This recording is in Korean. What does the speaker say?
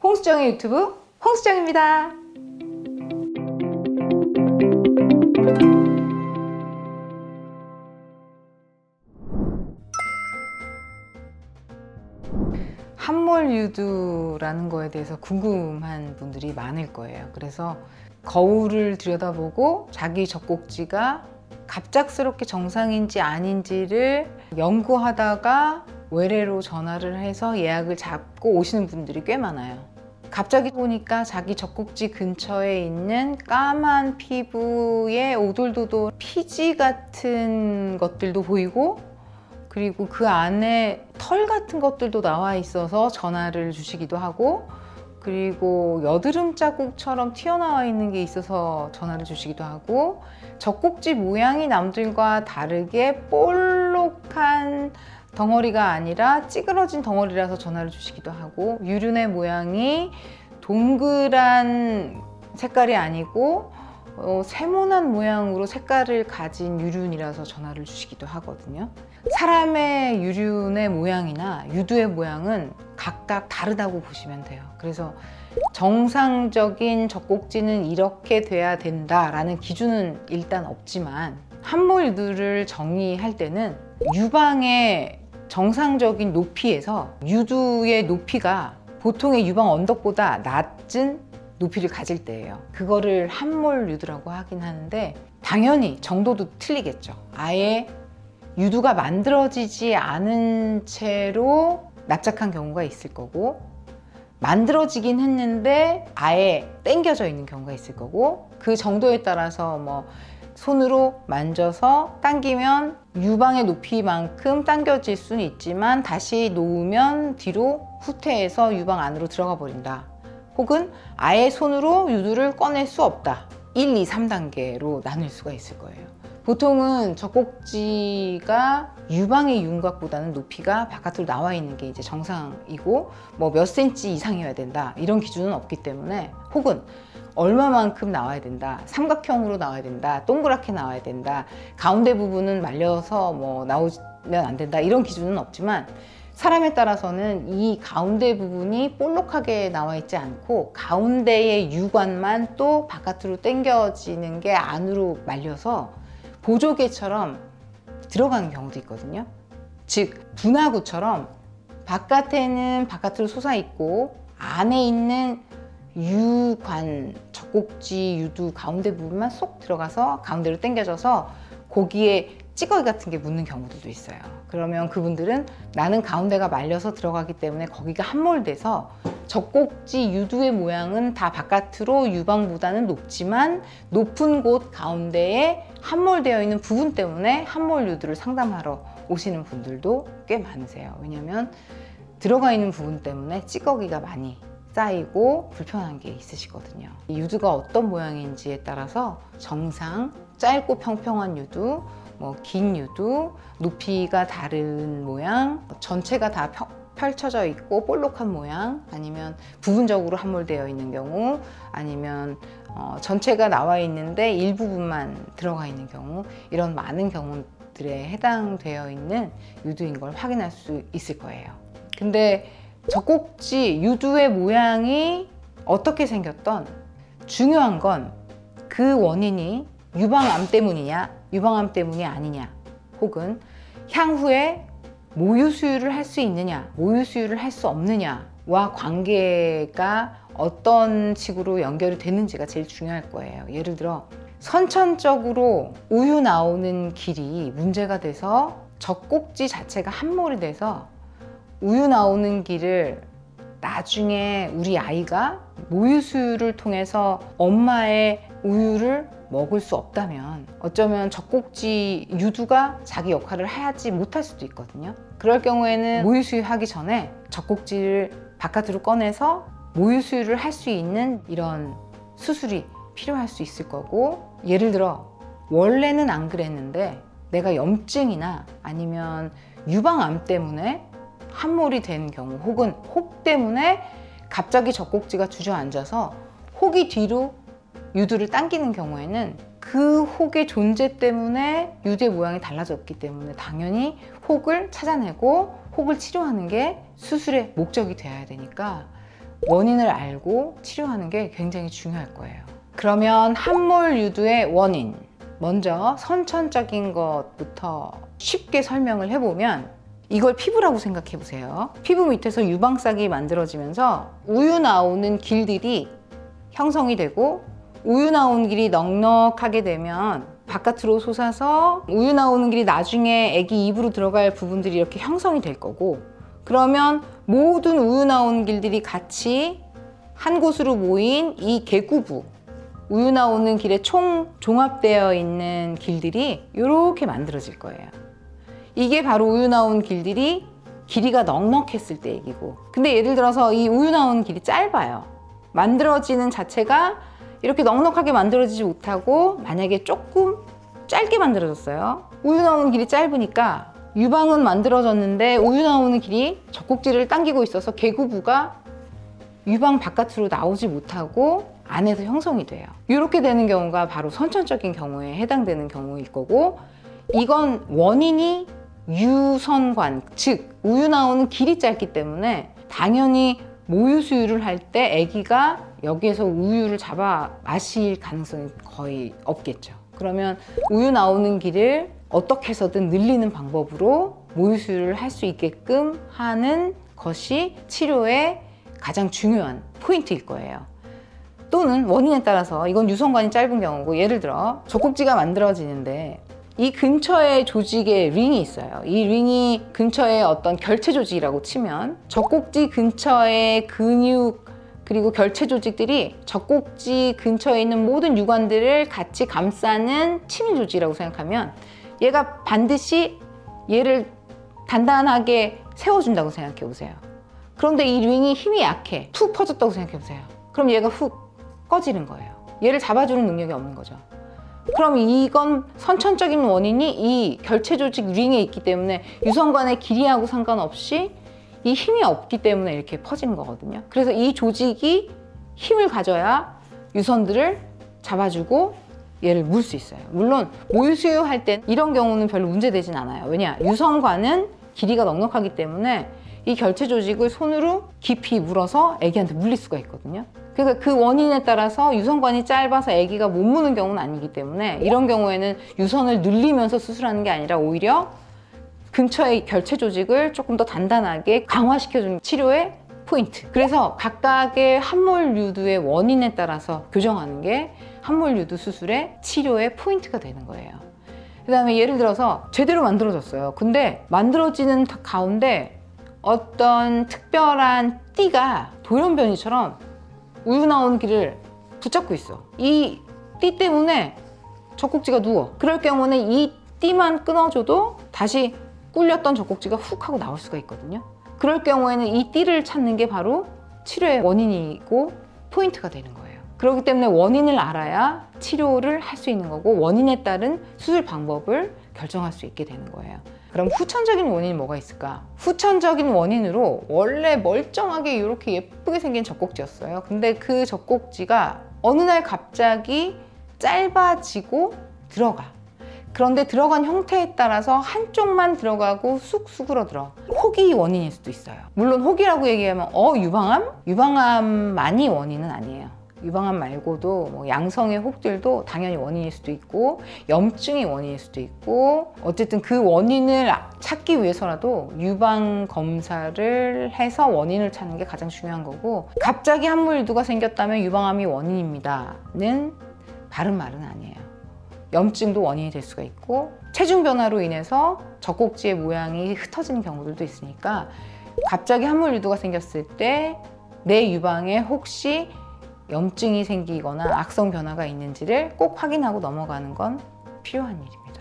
홍수정의 유튜브 홍수정입니다. 함몰 유두라는 거에 대해서 궁금한 분들이 많을 거예요. 그래서 거울을 들여다보고 자기 젖꼭지가 갑작스럽게 정상인지 아닌지를 연구하다가 외래로 전화를 해서 예약을 잡고 오시는 분들이 꽤 많아요. 갑자기 보니까 자기 젖꼭지 근처에 있는 까만 피부에 오돌도돌 피지 같은 것들도 보이고, 그리고 그 안에 털 같은 것들도 나와 있어서 전화를 주시기도 하고, 그리고 여드름 자국처럼 튀어나와 있는 게 있어서 전화를 주시기도 하고, 젖꼭지 모양이 남들과 다르게 볼록한 덩어리가 아니라 찌그러진 덩어리라서 전화를 주시기도 하고, 유륜의 모양이 동그란 색깔이 아니고 세모난 모양으로 색깔을 가진 유륜이라서 전화를 주시기도 하거든요. 사람의 유륜의 모양이나 유두의 모양은 각각 다르다고 보시면 돼요. 그래서 정상적인 젖꼭지는 이렇게 돼야 된다라는 기준은 일단 없지만, 함몰 유두를 정의할 때는 유방의 정상적인 높이에서 유두의 높이가 보통의 유방 언덕보다 낮은 높이를 가질 때예요. 그거를 함몰 유두라고 하긴 하는데, 당연히 정도도 틀리겠죠. 아예 유두가 만들어지지 않은 채로 납작한 경우가 있을 거고, 만들어지긴 했는데 아예 당겨져 있는 경우가 있을 거고, 그 정도에 따라서 뭐 손으로 만져서 당기면 유방의 높이만큼 당겨질 수는 있지만 다시 놓으면 뒤로 후퇴해서 유방 안으로 들어가 버린다. 혹은 아예 손으로 유두를 꺼낼 수 없다. 1, 2, 3단계로 나눌 수가 있을 거예요. 보통은 젖꼭지가 유방의 윤곽보다는 높이가 바깥으로 나와 있는 게 이제 정상이고, 뭐 몇 센치 이상이어야 된다 이런 기준은 없기 때문에, 혹은 얼마만큼 나와야 된다, 삼각형으로 나와야 된다, 동그랗게 나와야 된다, 가운데 부분은 말려서 뭐 나오면 안 된다 이런 기준은 없지만, 사람에 따라서는 이 가운데 부분이 볼록하게 나와 있지 않고 가운데의 유관만 또 바깥으로 당겨지는 게 안으로 말려서 보조개처럼 들어가는 경우도 있거든요. 즉 분화구처럼 바깥에는 바깥으로 솟아있고 안에 있는 유관, 젖꼭지 유두 가운데 부분만 쏙 들어가서 가운데로 당겨져서 거기에 찌꺼기 같은 게 묻는 경우들도 있어요. 그러면 그분들은 나는 가운데가 말려서 들어가기 때문에 거기가 함몰돼서 젖꼭지 유두의 모양은 다 바깥으로 유방보다는 높지만 높은 곳 가운데에 함몰되어 있는 부분 때문에 함몰 유두를 상담하러 오시는 분들도 꽤 많으세요. 왜냐하면 들어가 있는 부분 때문에 찌꺼기가 많이 쌓이고 불편한 게 있으시거든요. 이 유두가 어떤 모양인지에 따라서 정상, 짧고 평평한 유두, 뭐 긴 유두, 높이가 다른 모양, 전체가 다 펼쳐져 있고 볼록한 모양, 아니면 부분적으로 함몰되어 있는 경우, 아니면 전체가 나와 있는데 일부분만 들어가 있는 경우, 이런 많은 경우들에 해당되어 있는 유두인 걸 확인할 수 있을 거예요. 근데 젖꼭지 유두의 모양이 어떻게 생겼던, 중요한 건 그 원인이 유방암 때문이냐 유방암 때문이 아니냐, 혹은 향후에 모유 수유를 할 수 있느냐 모유 수유를 할 수 없느냐와 관계가 어떤 식으로 연결이 되는지가 제일 중요할 거예요. 예를 들어 선천적으로 우유 나오는 길이 문제가 돼서 젖꼭지 자체가 함몰이 돼서 우유 나오는 길을 나중에 우리 아이가 모유 수유를 통해서 엄마의 우유를 먹을 수 없다면, 어쩌면 젖꼭지 유두가 자기 역할을 하지 못할 수도 있거든요. 그럴 경우에는 모유 수유하기 전에 젖꼭지를 바깥으로 꺼내서 모유 수유를 할 수 있는 이런 수술이 필요할 수 있을 거고, 예를 들어 원래는 안 그랬는데 내가 염증이나 아니면 유방암 때문에 함몰이 된 경우, 혹은 혹 때문에 갑자기 젖꼭지가 주저앉아서 혹이 뒤로 유두를 당기는 경우에는 그 혹의 존재 때문에 유두의 모양이 달라졌기 때문에 당연히 혹을 찾아내고 혹을 치료하는 게 수술의 목적이 되어야 되니까 원인을 알고 치료하는 게 굉장히 중요할 거예요. 그러면 함몰 유두의 원인, 먼저 선천적인 것부터 쉽게 설명을 해보면 이걸 피부라고 생각해 보세요. 피부 밑에서 유방싹이 만들어지면서 우유 나오는 길들이 형성이 되고, 우유 나오는 길이 넉넉하게 되면 바깥으로 솟아서 우유 나오는 길이 나중에 아기 입으로 들어갈 부분들이 이렇게 형성이 될 거고, 그러면 모든 우유 나오는 길들이 같이 한 곳으로 모인 이 계구부, 우유 나오는 길에 총 종합되어 있는 길들이 이렇게 만들어질 거예요. 이게 바로 우유 나오는 길들이 길이가 넉넉했을 때 얘기고, 근데 예를 들어서 이 우유 나오는 길이 짧아요. 만들어지는 자체가 이렇게 넉넉하게 만들어지지 못하고 만약에 조금 짧게 만들어졌어요. 우유 나오는 길이 짧으니까 유방은 만들어졌는데 우유 나오는 길이 젖꼭지를 당기고 있어서 계구부가 유방 바깥으로 나오지 못하고 안에서 형성이 돼요. 이렇게 되는 경우가 바로 선천적인 경우에 해당되는 경우일 거고, 이건 원인이 유선관, 즉 우유 나오는 길이 짧기 때문에 당연히 모유 수유를 할 때 아기가 여기에서 우유를 잡아 마실 가능성이 거의 없겠죠. 그러면 우유 나오는 길을 어떻게 해서든 늘리는 방법으로 모유 수유를 할 수 있게끔 하는 것이 치료의 가장 중요한 포인트일 거예요. 또는 원인에 따라서, 이건 유선관이 짧은 경우고, 예를 들어 젖꼭지가 만들어지는데 이 근처에 조직에 링이 있어요. 이 링이 근처에 어떤 결체 조직이라고 치면 젖꼭지 근처의 근육 그리고 결체 조직들이 젖꼭지 근처에 있는 모든 유관들을 같이 감싸는 치밀 조직이라고 생각하면 얘가 반드시 얘를 단단하게 세워준다고 생각해 보세요. 그런데 이 링이 힘이 약해. 툭 퍼졌다고 생각해 보세요. 그럼 얘가 훅 꺼지는 거예요. 얘를 잡아주는 능력이 없는 거죠. 그럼 이건 선천적인 원인이 이 결체 조직 링에 있기 때문에 유선관의 길이하고 상관없이 이 힘이 없기 때문에 이렇게 퍼지는 거거든요. 그래서 이 조직이 힘을 가져야 유선들을 잡아주고 얘를 물 수 있어요. 물론 모유 수유할 때 이런 경우는 별로 문제되진 않아요. 왜냐? 유선관은 길이가 넉넉하기 때문에 이 결체 조직을 손으로 깊이 물어서 아기한테 물릴 수가 있거든요. 그러니까 그 원인에 따라서 유선관이 짧아서 아기가 못 무는 경우는 아니기 때문에 이런 경우에는 유선을 늘리면서 수술하는 게 아니라 오히려 근처의 결체 조직을 조금 더 단단하게 강화시켜주는 치료의 포인트. 그래서 각각의 함몰 유두의 원인에 따라서 교정하는 게 함몰 유두 수술의 치료의 포인트가 되는 거예요. 그 다음에 예를 들어서 제대로 만들어졌어요. 근데 만들어지는 가운데 어떤 특별한 띠가 돌연변이처럼 우유 나오는 길을 붙잡고 있어. 이 띠 때문에 젖꼭지가 누워. 그럴 경우는 이 띠만 끊어줘도 다시 꿀렸던 젖꼭지가 훅 하고 나올 수가 있거든요. 그럴 경우에는 이 띠를 찾는 게 바로 치료의 원인이고 포인트가 되는 거예요. 그렇기 때문에 원인을 알아야 치료를 할 수 있는 거고, 원인에 따른 수술 방법을 결정할 수 있게 되는 거예요. 그럼 후천적인 원인이 뭐가 있을까? 후천적인 원인으로 원래 멀쩡하게 이렇게 예쁘게 생긴 젖꼭지였어요. 근데 그 젖꼭지가 어느 날 갑자기 짧아지고 들어가. 그런데 들어간 형태에 따라서 한쪽만 들어가고 쑥 수그러들어. 혹이 원인일 수도 있어요. 물론 혹이라고 얘기하면 유방암? 유방암만이 원인은 아니에요. 유방암 말고도 뭐 양성의 혹들도 당연히 원인일 수도 있고, 염증이 원인일 수도 있고, 어쨌든 그 원인을 찾기 위해서라도 유방 검사를 해서 원인을 찾는 게 가장 중요한 거고, 갑자기 함몰 유두가 생겼다면 유방암이 원인입니다는 바른 말은 아니에요. 염증도 원인이 될 수가 있고, 체중 변화로 인해서 젖꼭지의 모양이 흩어지는 경우들도 있으니까 갑자기 함몰 유두가 생겼을 때 내 유방에 혹시 염증이 생기거나 악성 변화가 있는지를 꼭 확인하고 넘어가는 건 필요한 일입니다.